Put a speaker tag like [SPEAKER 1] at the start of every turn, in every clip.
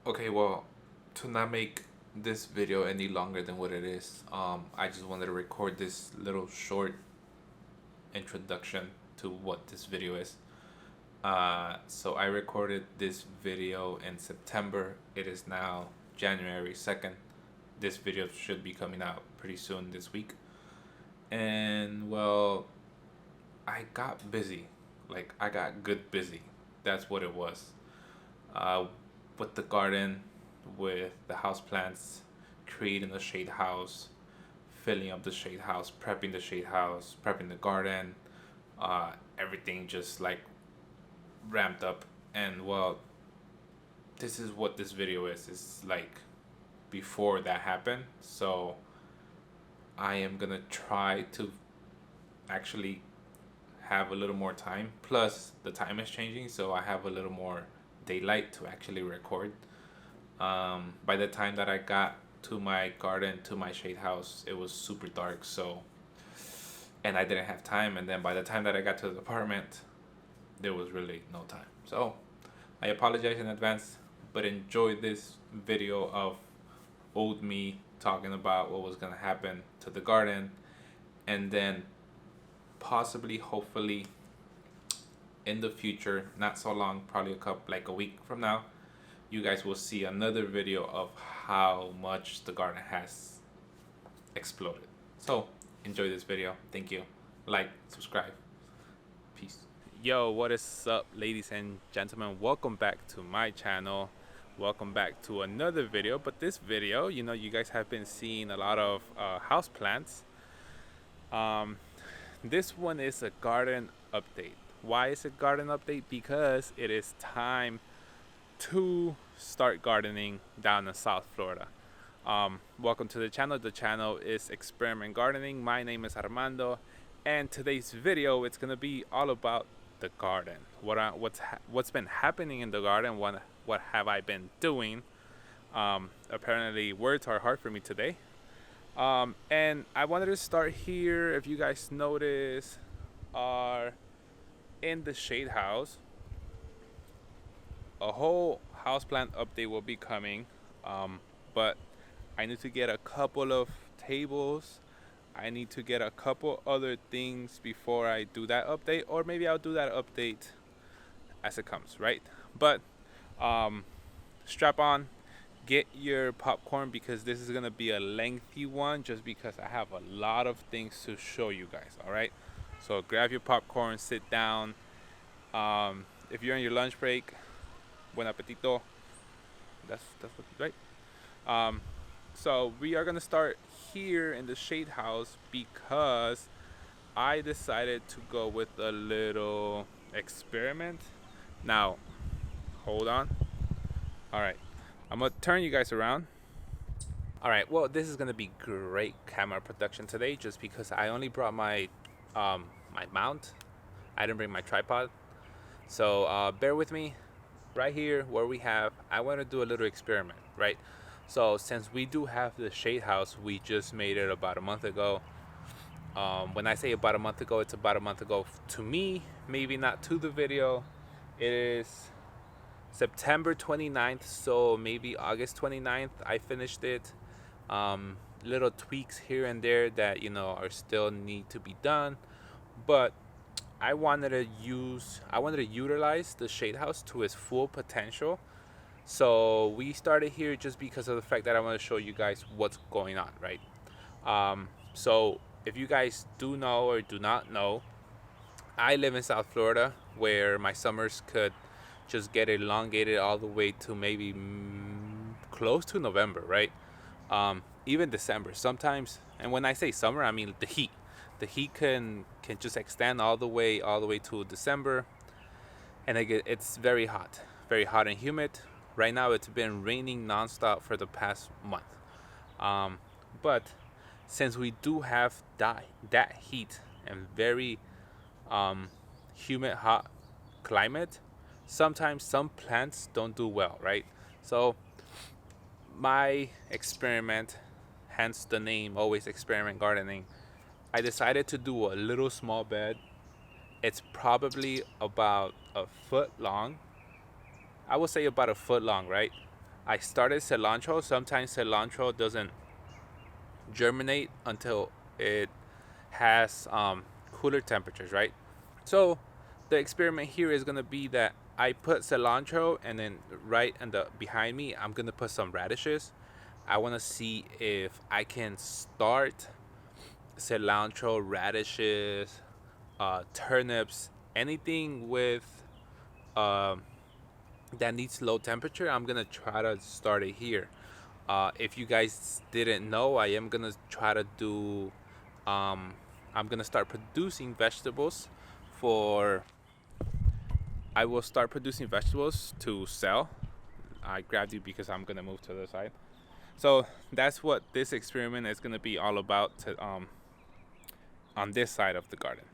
[SPEAKER 1] Okay, well, to not make this video any longer than what it is, I just wanted to record this little short introduction to what this video is. So I recorded this video in September. It is now January 2nd. This video should be coming out pretty soon this week. And well, I got busy. Like, I got good busy. That's what it was. Uh, with the garden, with the house plants, creating the shade house, filling up the shade house, prepping the garden, everything just like ramped up. And well, this is what this video is. It's like before that happened. So I am gonna try to actually have a little more time. Plus, the time is changing, so I have a little more daylight to actually record. By the time that I got to my garden, to my shade house, it was super dark. So, and I didn't have time. And then by the time that I got to the apartment, there was really no time. So, I apologize in advance, but enjoy this video of old me talking about what was gonna happen to the garden, and then possibly, hopefully, in the future, not so long, probably like a week from now, you guys will see another video of how much the garden has exploded. So enjoy this video. Thank you. Like, subscribe. Peace. Yo, what is up, ladies and gentlemen? Welcome back to my channel. Welcome back to another video. But this video, you guys have been seeing a lot of house plants. This one is a garden update. Why is it garden update? Because it is time to start gardening down in South Florida. Welcome to the channel. The channel is Experiment Gardening. My name is Armando, and today's video, it's gonna be all about the garden. What's been happening in the garden? What have I been doing? Apparently, words are hard for me today. And I wanted to start here. If you guys notice, are in the shade house. A whole houseplant update will be coming, but I need to get a couple of tables. I need to get a couple other things before I do that update, or maybe I'll do that update as it comes, right? But strap on, get your popcorn, because this is gonna be a lengthy one, just because I have a lot of things to show you guys. All right, so grab your popcorn, sit down. If you're on your lunch break, buen apetito. That's what, right? So we are gonna start here in the shade house because I decided to go with a little experiment. Now, hold on. All right, I'm gonna turn you guys around. All right, well, this is gonna be great camera production today, just because I only brought my my mount. I didn't bring my tripod, so bear with me. Right here where I want to do a little experiment, right? So since we do have the shade house, we just made it about a month ago. When I say about a month ago, it's about a month ago to me, maybe not to the video. It is September 29th, so maybe August 29th I finished it. Little tweaks here and there that are still need to be done, but I wanted to utilize the shade house to its full potential. So we started here just because of the fact that I want to show you guys what's going on, right? So if you guys do know or do not know, I live in South Florida, where my summers could just get elongated all the way to maybe close to November, right? Even December sometimes. And when I say summer, I mean the heat. The heat can just extend all the way to December, and it's very hot and humid. Right now, it's been raining nonstop for the past month. But since we do have that heat and very humid, hot climate, sometimes some plants don't do well, right? So my experiment, hence the name, always Experiment Gardening, I decided to do a little small bed. It's probably about a foot long. I would say about a foot long, right? I started cilantro. Sometimes cilantro doesn't germinate until it has cooler temperatures, right? So the experiment here is gonna be that I put cilantro, and then right and behind me I'm gonna put some radishes. I want to see if I can start cilantro, radishes, turnips, anything with um, that needs low temperature. I'm gonna try to start it here. If you guys didn't know, I am gonna try to do. I'm gonna start producing vegetables for. I will start producing vegetables to sell. I grabbed you because I'm gonna move to the side. So that's what this experiment is gonna be all about on this side of the garden.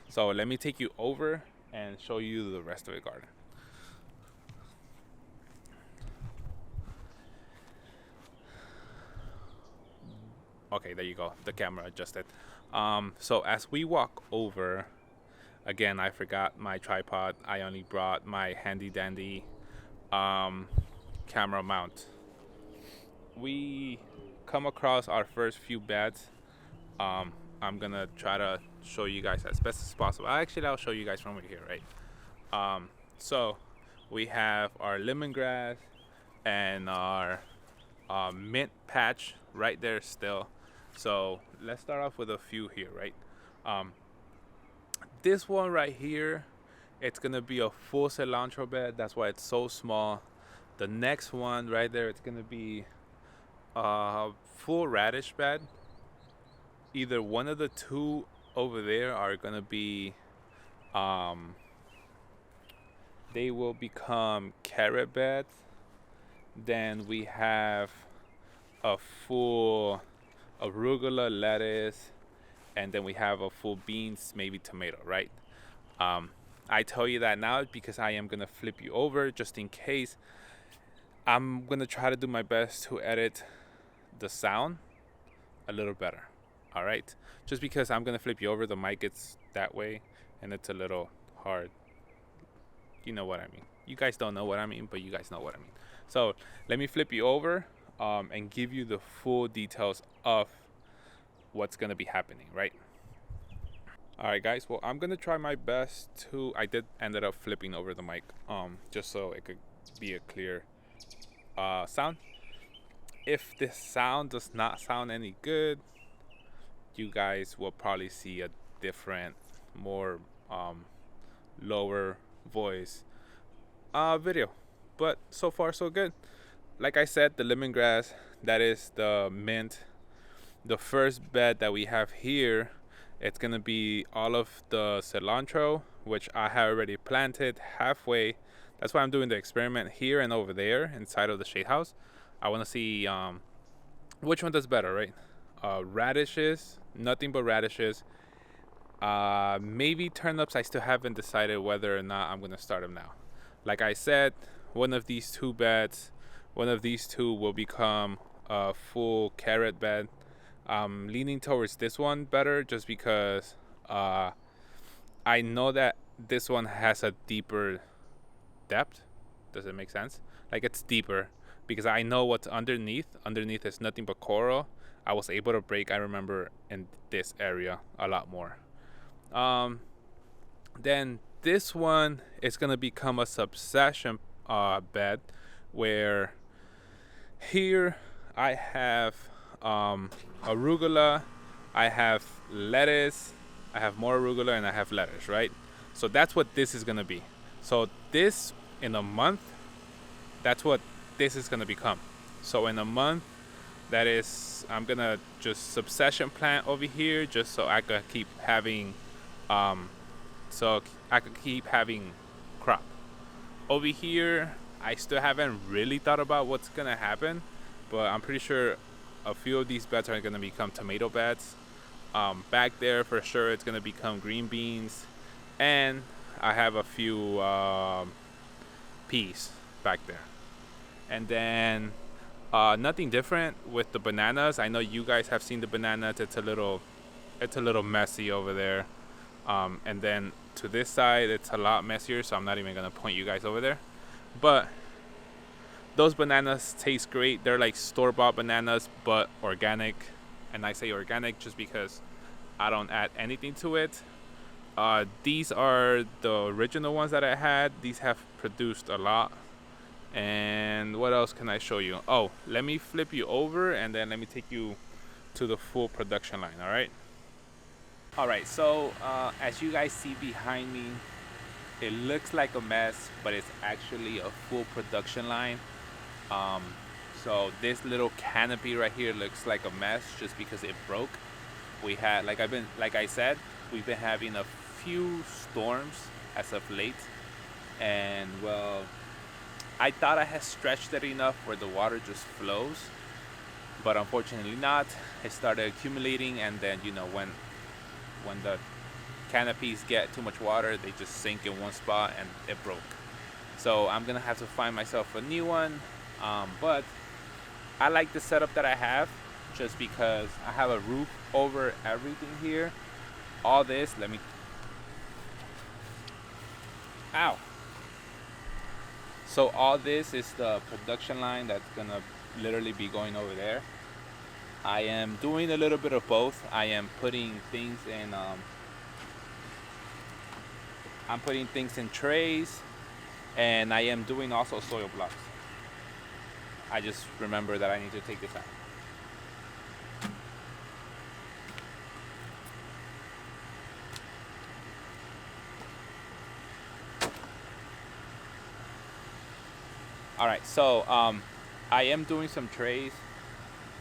[SPEAKER 1] So let me take you over and show you the rest of the garden. Okay, there you go. The camera adjusted. So as we walk over, again, I forgot my tripod. I only brought my handy dandy camera mount. We come across our first few beds. I'm gonna try to show you guys as best as possible. Actually, I'll show you guys from over here, right? So we have our lemongrass and our mint patch right there still. So let's start off with a few here, right? This one right here, it's gonna be a full cilantro bed. That's why it's so small. The next one right there, it's gonna be a full radish bed. Either one of the two over there are gonna be they will become carrot beds. Then we have a full arugula, lettuce, and then we have a full beans, maybe tomato, right? I tell you that now because I am gonna flip you over just in case. I'm gonna try to do my best to edit the sound a little better. All right, just because I'm gonna flip you over, the mic gets that way, and it's a little hard. You know what I mean. You guys don't know what I mean, but you guys know what I mean. So let me flip you over and give you the full details of what's gonna be happening, right? All right, guys. Well, I'm gonna try my best to. I did ended up flipping over the mic, just so it could be a clear sound. If this sound does not sound any good, you guys will probably see a different, more lower voice video. But so far so good. Like I said, the lemongrass, that is the mint. The first bed that we have here, it's gonna be all of the cilantro, which I have already planted halfway. That's why I'm doing the experiment here and over there inside of the shade house. I want to see which one does better, right? Radishes, nothing but radishes. Maybe turnips. I still haven't decided whether or not I'm gonna start them now. Like I said, one of these two beds, one of these two will become a full carrot bed. I'm leaning towards this one better just because I know that this one has a deeper depth. Does it make sense? Like it's deeper because I know what's underneath. Underneath is nothing but coral. I was able to break, I remember, in this area a lot more. Then this one is gonna become a succession bed where here I have arugula, I have lettuce, I have more arugula, and I have lettuce, right? So that's what this is gonna be. So this in a month, that's what this is gonna become. So in a month, that is, I'm gonna just succession plant over here just so I could keep having crop. Over here, I still haven't really thought about what's gonna happen, but I'm pretty sure a few of these beds are gonna become tomato beds. Back there, for sure, it's gonna become green beans, and I have a few peas back there. And then nothing different with the bananas. I know you guys have seen the bananas. It's a little messy over there. And then to this side, it's a lot messier, so I'm not even gonna point you guys over there. But those bananas taste great. They're like store-bought bananas, but organic. And I say organic just because I don't add anything to it. These are the original ones that I had. These have produced a lot. And what else can I show you? Oh, let me flip you over and then let me take you to the full production line, all right? All right, so as you guys see behind me, it looks like a mess, but it's actually a full production line. Um, so this little canopy right here looks like a mess just because it broke. We had, like I said, we've been having a few storms as of late, and well, I thought I had stretched it enough where the water just flows, but unfortunately not. It started accumulating, and then when the canopies get too much water, they just sink in one spot and it broke. So I'm gonna have to find myself a new one, but I like the setup that I have just because I have a roof over everything here. All this, ow. So all this is the production line that's gonna literally be going over there. I am doing a little bit of both. I am putting things in I'm putting things in trays, and I am doing also soil blocks. I just remember that I need to take this out. All right, so I am doing some trays.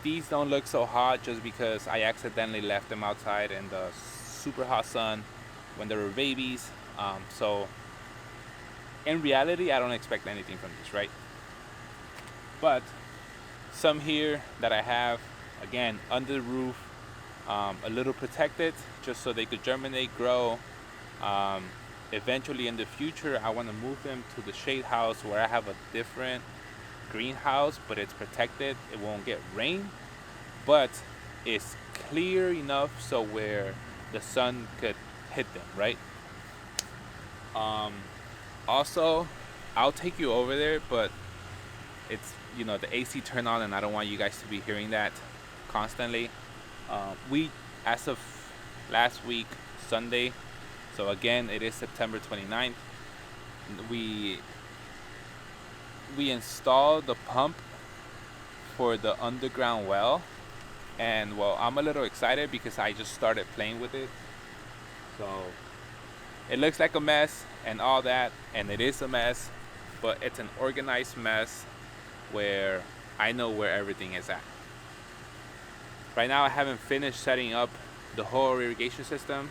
[SPEAKER 1] These don't look so hot just because I accidentally left them outside in the super hot sun when they were babies. So in reality, I don't expect anything from this, right? But some here that I have, again, under the roof, a little protected just so they could germinate, grow. Eventually in the future, I want to move them to the shade house where I have a different greenhouse, but it's protected. It won't get rain, but it's clear enough so where the sun could hit them, right? Also, I'll take you over there, but it's, the AC turned on and I don't want you guys to be hearing that constantly. As of last week, Sunday, so again, it is September 29th, we installed the pump for the underground well, and well, I'm a little excited because I just started playing with it. So it looks like a mess and all that, and it is a mess, but it's an organized mess where I know where everything is at. Right now I haven't finished setting up the whole irrigation system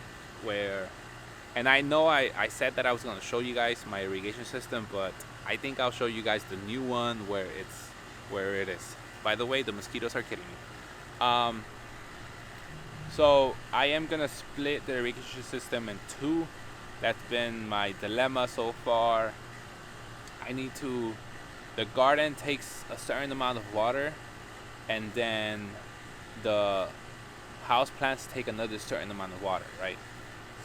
[SPEAKER 1] and I know I said that I was going to show you guys my irrigation system, but I think I'll show you guys the new one where it is. By the way, the mosquitoes are killing me. So I am gonna split the irrigation system in two. That's been my dilemma so far. The garden takes a certain amount of water, and then the house plants take another certain amount of water, right?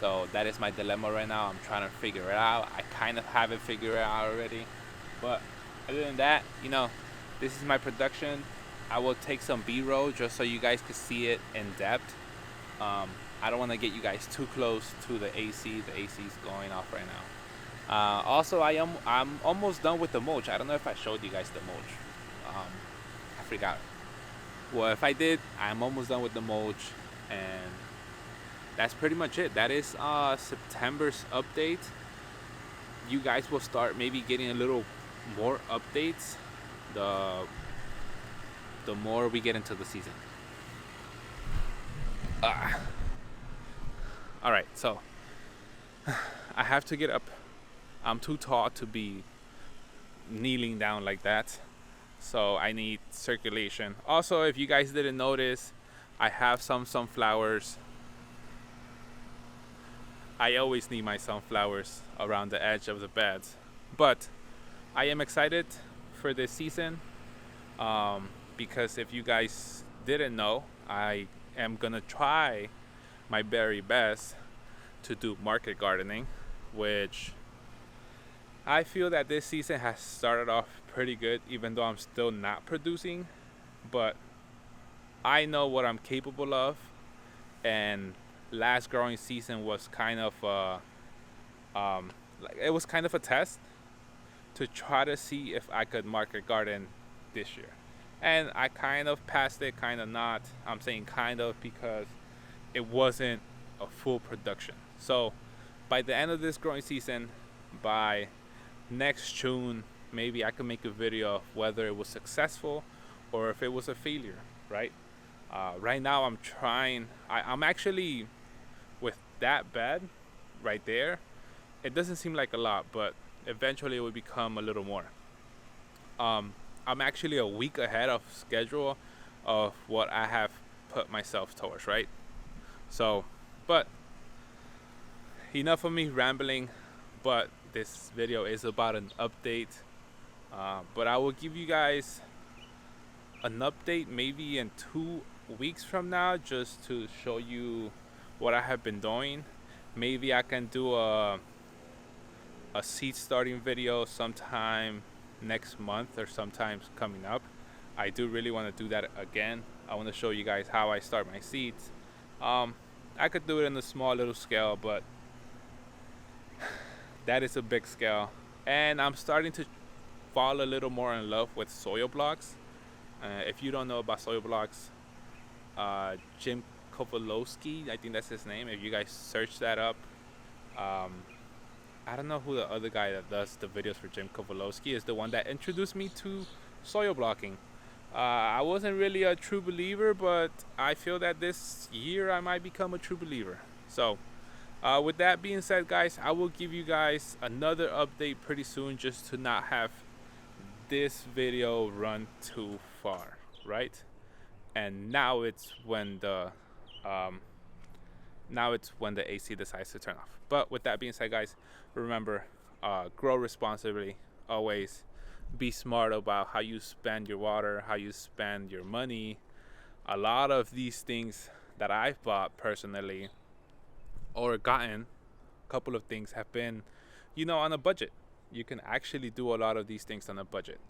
[SPEAKER 1] So that is my dilemma right now. I'm trying to figure it out. I kind of have it figured out already. But other than that, this is my production. I will take some B-roll just so you guys can see it in depth. I don't want to get you guys too close to the AC. The AC is going off right now. Also, I'm almost done with the mulch. I don't know if I showed you guys the mulch. I forgot. Well, if I did, I'm almost done with the mulch, and that's pretty much it. That is September's update. You guys will start maybe getting a little more updates the more we get into the season. All right, so I have to get up. I'm too tall to be kneeling down like that, so I need circulation. Also, if you guys didn't notice, I have some sunflowers. I always need my sunflowers around the edge of the beds, but I am excited for this season, because if you guys didn't know, I am gonna try my very best to do market gardening, which I feel that this season has started off pretty good, even though I'm still not producing. But I know what I'm capable of, and last growing season was kind of like it was kind of a test to try to see if I could market garden this year. And I kind of passed it, kind of not. I'm saying kind of because it wasn't a full production. So by the end of this growing season, by next June, maybe I can make a video of whether it was successful or if it was a failure, right? Right now I'm trying, I'm actually, with that bed right there, it doesn't seem like a lot, but eventually it will become a little more. I'm actually a week ahead of schedule of what I have put myself towards, right? So, but enough of me rambling, but this video is about an update. But I will give you guys an update maybe in 2 weeks from now, just to show you what I have been doing. Maybe I can do a seed starting video sometime next month or sometimes coming up. I do really want to do that again. I want to show you guys how I start my seeds. I could do it in a small little scale, but that is a big scale. And I'm starting to fall a little more in love with soil blocks. If you don't know about soil blocks, Jim Kowalowski, I think that's his name. If you guys search that up, I don't know who the other guy that does the videos for Jim Kowalowski is, the one that introduced me to soil blocking. I wasn't really a true believer, but I feel that this year I might become a true believer. So with that being said, guys, I will give you guys another update pretty soon, just to not have this video run too far, right? And now it's when the AC decides to turn off. But with that being said, guys, remember, grow responsibly. Always be smart about how you spend your water, how you spend your money. A lot of these things that I've bought personally or gotten, a couple of things have been, on a budget. You can actually do a lot of these things on a budget.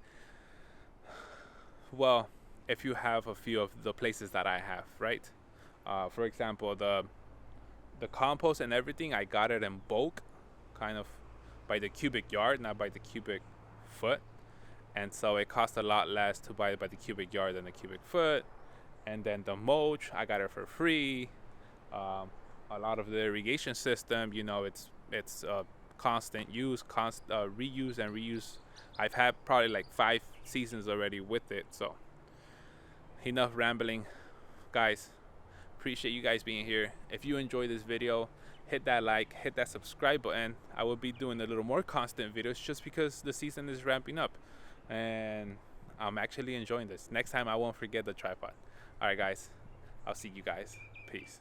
[SPEAKER 1] Well, if you have a few of the places that I have, right? For example, the compost and everything, I got it in bulk, kind of by the cubic yard, not by the cubic foot. And so it cost a lot less to buy it by the cubic yard than the cubic foot. And then the mulch, I got it for free. A lot of the irrigation system, it's constant use, reuse and reuse. I've had probably like 5 seasons already with it. So enough rambling, guys. Appreciate you guys being here. If you enjoyed this video, hit that like, hit that subscribe button. I will be doing a little more constant videos just because the season is ramping up and I'm actually enjoying this. Next time I won't forget the tripod. All right, guys, I'll see you guys. Peace.